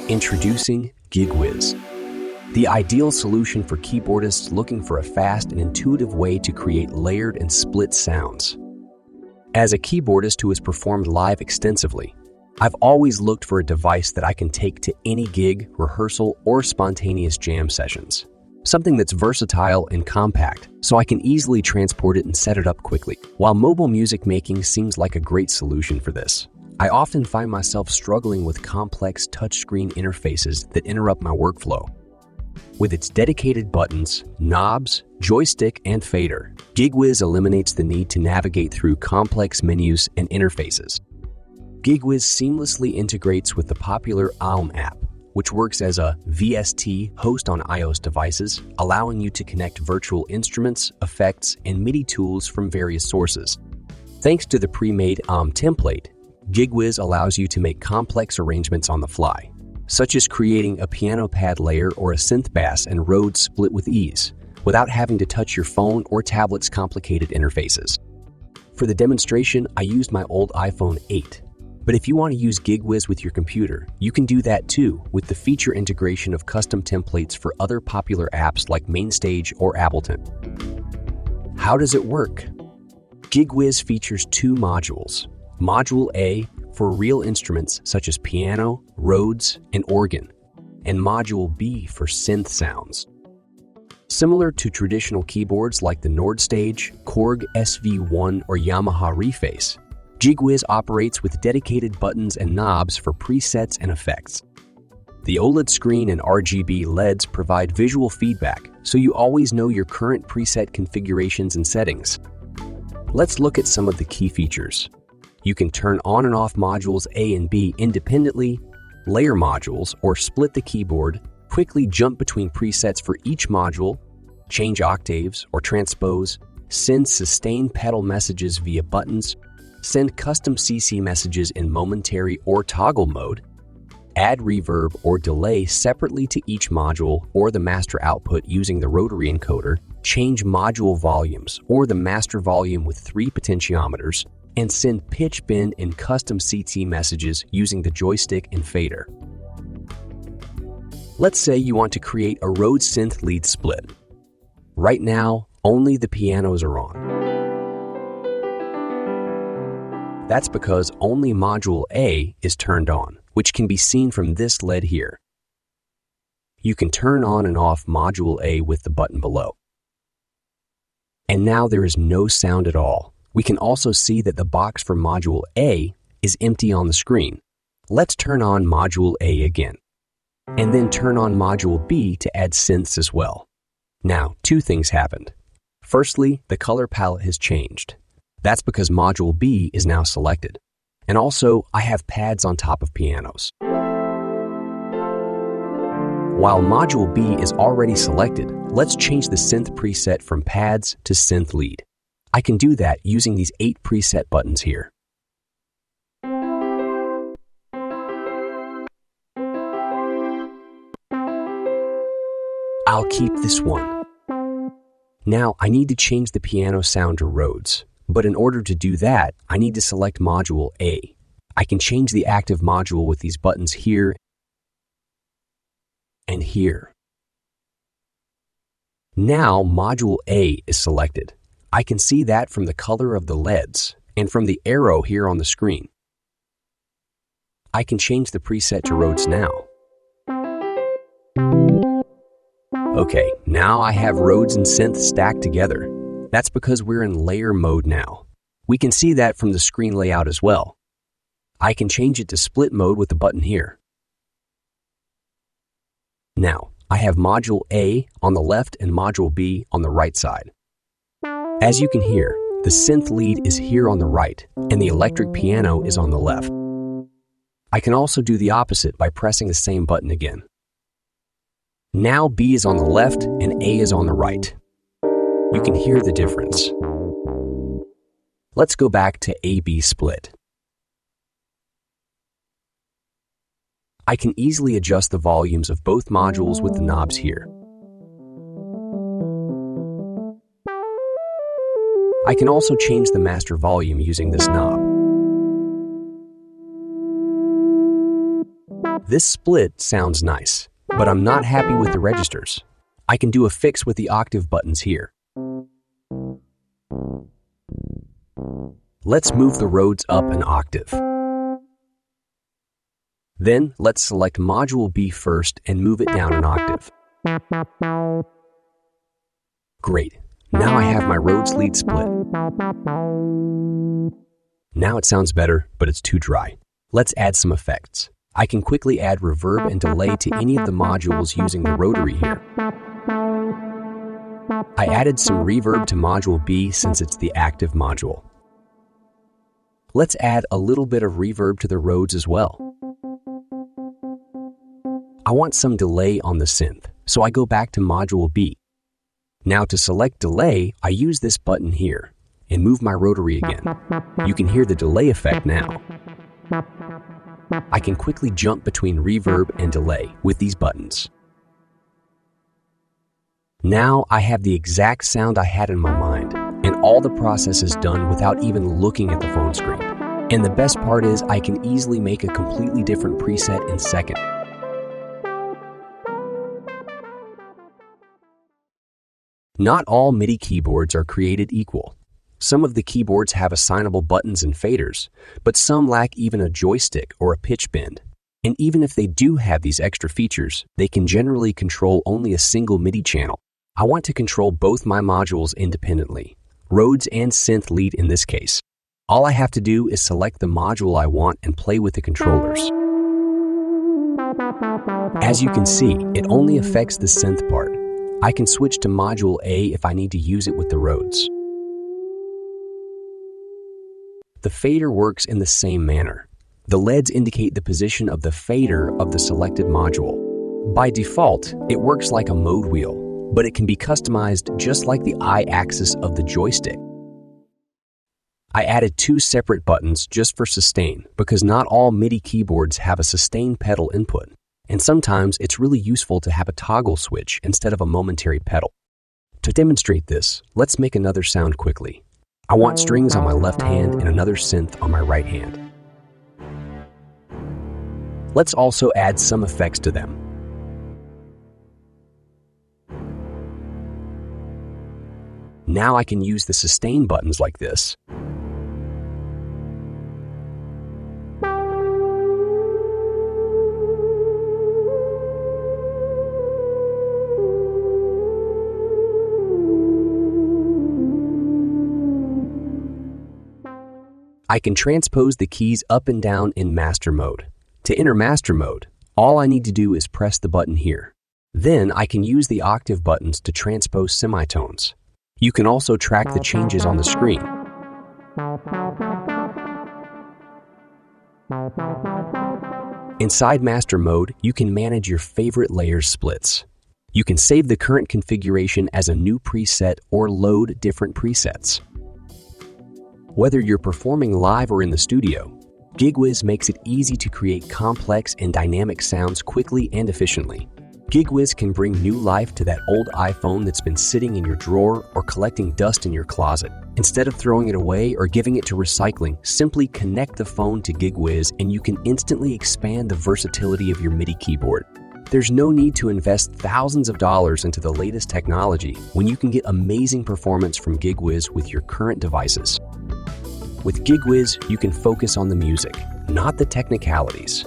Introducing GigWiz, the ideal solution for keyboardists looking for a fast and intuitive way to create layered and split sounds. As a keyboardist who has performed live extensively, I've always looked for a device that I can take to any gig, rehearsal, or spontaneous jam sessions. Something that's versatile and compact, so I can easily transport it and set it up quickly. While mobile music making seems like a great solution for this, I often find myself struggling with complex touchscreen interfaces that interrupt my workflow. With its dedicated buttons, knobs, joystick, and fader, GigWiz eliminates the need to navigate through complex menus and interfaces. GigWiz seamlessly integrates with the popular Aum app, which works as a VST host on iOS devices, allowing you to connect virtual instruments, effects, and MIDI tools from various sources. Thanks to the pre-made Aum template, GigWiz allows you to make complex arrangements on the fly, such as creating a piano pad layer or a synth bass and Rhodes split with ease, without having to touch your phone or tablet's complicated interfaces. For the demonstration, I used my old iPhone 8. But if you want to use GigWiz with your computer, you can do that too with the feature integration of custom templates for other popular apps like MainStage or Ableton. How does it work? GigWiz features two modules. Module A for real instruments such as piano, Rhodes, and organ, and Module B for synth sounds. Similar to traditional keyboards like the Nordstage, Korg SV1, or Yamaha Reface, GigWiz operates with dedicated buttons and knobs for presets and effects. The OLED screen and RGB LEDs provide visual feedback, so you always know your current preset configurations and settings. Let's look at some of the key features. You can turn on and off modules A and B independently, layer modules, or split the keyboard, quickly jump between presets for each module, change octaves or transpose, send sustained pedal messages via buttons, send custom CC messages in momentary or toggle mode, add reverb or delay separately to each module or the master output using the rotary encoder, change module volumes or the master volume with 3 potentiometers, and send pitch bend and custom CT messages using the joystick and fader. Let's say you want to create a Rhodes synth lead split. Right now, only the pianos are on. That's because only Module A is turned on, which can be seen from this LED here. You can turn on and off Module A with the button below. And now there is no sound at all. We can also see that the box for Module A is empty on the screen. Let's turn on Module A again, and then turn on Module B to add synths as well. Now, 2 things happened. Firstly, the color palette has changed. That's because Module B is now selected. And also, I have pads on top of pianos. While Module B is already selected, let's change the synth preset from pads to synth lead. I can do that using these 8 preset buttons here. I'll keep this one. Now I need to change the piano sound to Rhodes, but in order to do that, I need to select Module A. I can change the active module with these buttons here and here. Now Module A is selected. I can see that from the color of the LEDs and from the arrow here on the screen. I can change the preset to Rhodes now. Okay, now I have Rhodes and synth stacked together. That's because we're in layer mode now. We can see that from the screen layout as well. I can change it to split mode with the button here. Now, I have Module A on the left and Module B on the right side. As you can hear, the synth lead is here on the right, and the electric piano is on the left. I can also do the opposite by pressing the same button again. Now B is on the left and A is on the right. You can hear the difference. Let's go back to A-B split. I can easily adjust the volumes of both modules with the knobs here. I can also change the master volume using this knob. This split sounds nice, but I'm not happy with the registers. I can do a fix with the octave buttons here. Let's move the Rhodes up an octave. Then let's select Module B first and move it down an octave. Great. Now I have my Rhodes lead split. Now it sounds better, but it's too dry. Let's add some effects. I can quickly add reverb and delay to any of the modules using the rotary here. I added some reverb to Module B since it's the active module. Let's add a little bit of reverb to the Rhodes as well. I want some delay on the synth, so I go back to Module B. Now to select delay, I use this button here and move my rotary again. You can hear the delay effect now. I can quickly jump between reverb and delay with these buttons. Now I have the exact sound I had in my mind, and all the process is done without even looking at the phone screen. And the best part is I can easily make a completely different preset in seconds. Not all MIDI keyboards are created equal. Some of the keyboards have assignable buttons and faders, but some lack even a joystick or a pitch bend. And even if they do have these extra features, they can generally control only a single MIDI channel. I want to control both my modules independently, Rhodes and synth lead in this case. All I have to do is select the module I want and play with the controllers. As you can see, it only affects the synth part. I can switch to Module A if I need to use it with the Rhodes. The fader works in the same manner. The LEDs indicate the position of the fader of the selected module. By default, it works like a mode wheel, but it can be customized just like the I-axis of the joystick. I added 2 separate buttons just for sustain because not all MIDI keyboards have a sustain pedal input, and sometimes it's really useful to have a toggle switch instead of a momentary pedal. To demonstrate this, let's make another sound quickly. I want strings on my left hand and another synth on my right hand. Let's also add some effects to them. Now I can use the sustain buttons like this. I can transpose the keys up and down in master mode. To enter master mode, all I need to do is press the button here. Then I can use the octave buttons to transpose semitones. You can also track the changes on the screen. Inside master mode, you can manage your favorite layer splits. You can save the current configuration as a new preset or load different presets. Whether you're performing live or in the studio, GigWiz makes it easy to create complex and dynamic sounds quickly and efficiently. GigWiz can bring new life to that old iPhone that's been sitting in your drawer or collecting dust in your closet. Instead of throwing it away or giving it to recycling, simply connect the phone to GigWiz and you can instantly expand the versatility of your MIDI keyboard. There's no need to invest thousands of dollars into the latest technology when you can get amazing performance from GigWiz with your current devices. With GigWiz, you can focus on the music, not the technicalities.